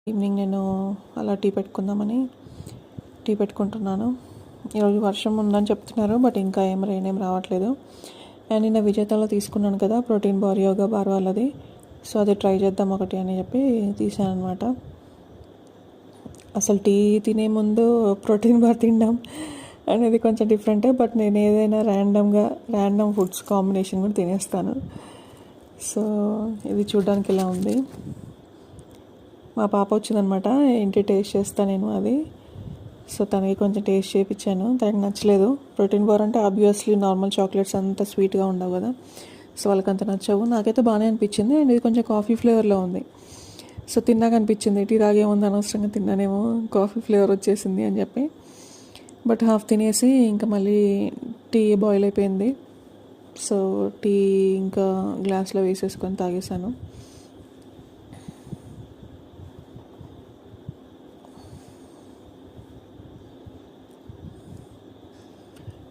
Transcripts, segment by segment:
Evening నేను అలా tea పెట్టుకుందామని tea పెట్టుకుంటున్నాను. ఈరోజు వర్షం ఉందని చెప్తున్నారు, బట్ ఇంకా రెయిన్ ఏం రావట్లేదు. అండ్ నిన్న విజేతలో తీసుకున్నాను కదా ప్రోటీన్ బార్, యోగా బార్ వాళ్ళది. సో అది ట్రై చేద్దాం ఒకటి అని చెప్పి తీసాను అనమాట. అసలు టీ తినే ముందు ప్రోటీన్ బార్ తినడం అనేది కొంచెం డిఫరెంటే, బట్ నేను ఏదైనా ర్యాండమ్ ఫుడ్స్ కాంబినేషన్ కూడా తినేస్తాను. సో ఇది చూడడానికి ఇలా ఉంది. మా పాప వచ్చిందనమాట, ఏంటి టేస్ట్ చేస్తాను నేను అది. సో తనకి కొంచెం టేస్ట్ చేయించాను, తనకి నచ్చలేదు. ప్రోటీన్ బార్ అంటే ఆబ్వియస్లీ నార్మల్ చాక్లెట్స్ అంత స్వీట్గా ఉండవు కదా, సో వాళ్ళకి అంత నచ్చవు. నాకైతే బాగానే అనిపించింది. అండ్ ఇది కొంచెం కాఫీ ఫ్లేవర్లో ఉంది. సో తిన్నాక అనిపించింది టీ తాగేముంది, అనవసరంగా తిన్నానేమో, కాఫీ ఫ్లేవర్ వచ్చేసింది అని చెప్పి. బట్ హాఫ్ తినేసి ఇంకా మళ్ళీ టీ బాయిల్ అయిపోయింది. సో టీ ఇంకా గ్లాస్లో వేసేసుకొని తాగేసాను.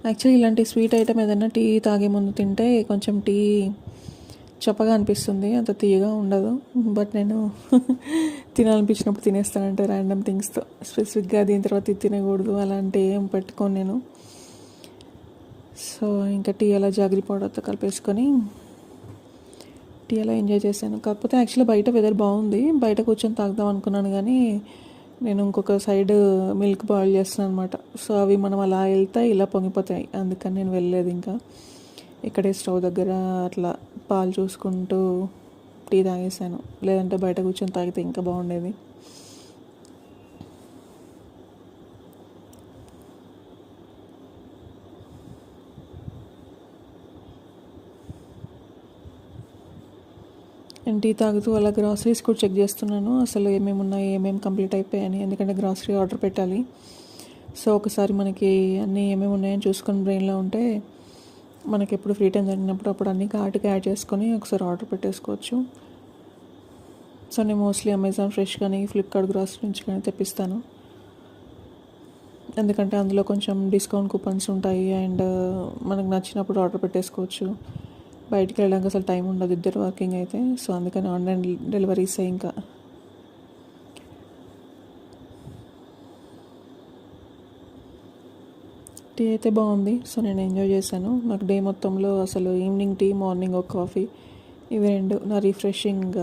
యాక్చువల్లీ ఇలాంటి స్వీట్ ఐటమ్ ఏదైనా టీ తాగే ముందు తింటే కొంచెం టీ చప్పగా అనిపిస్తుంది, అంత తీయగా ఉండదు. బట్ నేను తినాలనిపించినప్పుడు తినేస్తానంటే ర్యాండమ్ థింగ్స్తో. స్పెసిఫిక్గా దీని తర్వాత ఇది తినకూడదు అలాంటి ఏం పెట్టుకోను నేను. సో ఇంకా టీ అలా జాగ్రీ పౌడర్తో కలిపేసుకొని టీ అలా ఎంజాయ్ చేశాను. కాకపోతే యాక్చువల్లీ బయట వెదర్ బాగుంది, బయట కూర్చొని తాగుదాం అనుకున్నాను, కానీ నేను ఇంకొక సైడ్ మిల్క్ బాయిల్ చేస్తున్నాను అనమాట. సో అవి మనం అలా వెళ్తే ఇలా పొంగిపోతాయి, అందుకని నేను వెళ్ళలేదు. ఇంకా ఇక్కడే స్టవ్ దగ్గర అట్లా పాలు చూసుకుంటూ టీ తాగేసాను. లేదంటే బయట కూర్చొని తాగితే ఇంకా బాగుండేది. నేను టీ తాగుతూ అలా గ్రాసరీస్ కూడా చెక్ చేస్తున్నాను, అసలు ఏమేమి ఉన్నాయి, ఏమేమి కంప్లీట్ అయిపోయాయని. ఎందుకంటే గ్రాసరీ ఆర్డర్ పెట్టాలి. సో ఒకసారి మనకి అన్నీ ఏమేమి ఉన్నాయని చూసుకొని బ్రెయిన్లో ఉంటే మనకి ఎప్పుడు ఫ్రీ టైం జరిగినప్పుడు అప్పుడు అన్నీ కార్ట్కి యాడ్ చేసుకొని ఒకసారి ఆర్డర్ పెట్టేసుకోవచ్చు. సో నేను మోస్ట్లీ అమెజాన్ ఫ్రెష్ కానీ ఫ్లిప్కార్ట్ గ్రాసరీ నుంచి కానీ తెప్పిస్తాను. ఎందుకంటే అందులో కొంచెం డిస్కౌంట్ కూపన్స్ ఉంటాయి, అండ్ మనకు నచ్చినప్పుడు ఆర్డర్ పెట్టేసుకోవచ్చు. బయటికి వెళ్ళడానికి అసలు టైం ఉండదు, ఇద్దరు వర్కింగ్ అయితే. సో అందుకని ఆన్లైన్ డెలివరీసే. ఇంకా టీ అయితే బాగుంది, సో నేను ఎంజాయ్ చేశాను. నాకు డే మొత్తంలో అసలు ఈవినింగ్ టీ, మార్నింగ్ ఒక కాఫీ, ఇవి రెండు నా రిఫ్రెషింగ్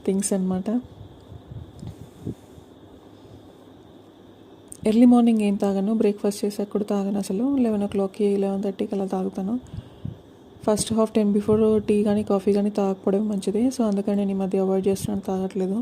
థింగ్స్ అనమాట. ఎర్లీ మార్నింగ్ ఏం తాగాను, బ్రేక్ఫాస్ట్ చేసాక కూడా తాగాను. అసలు 11 o'clock 11:30 అలా తాగుతాను. ఫస్ట్ హాఫ్ 10 బిఫోర్ టీ కానీ కాఫీ కానీ తాగకపోవడం మంచిది. సో అందుకని నేను ఈ మధ్య అవాయిడ్ చేస్తున్నాను, తాగట్లేదు.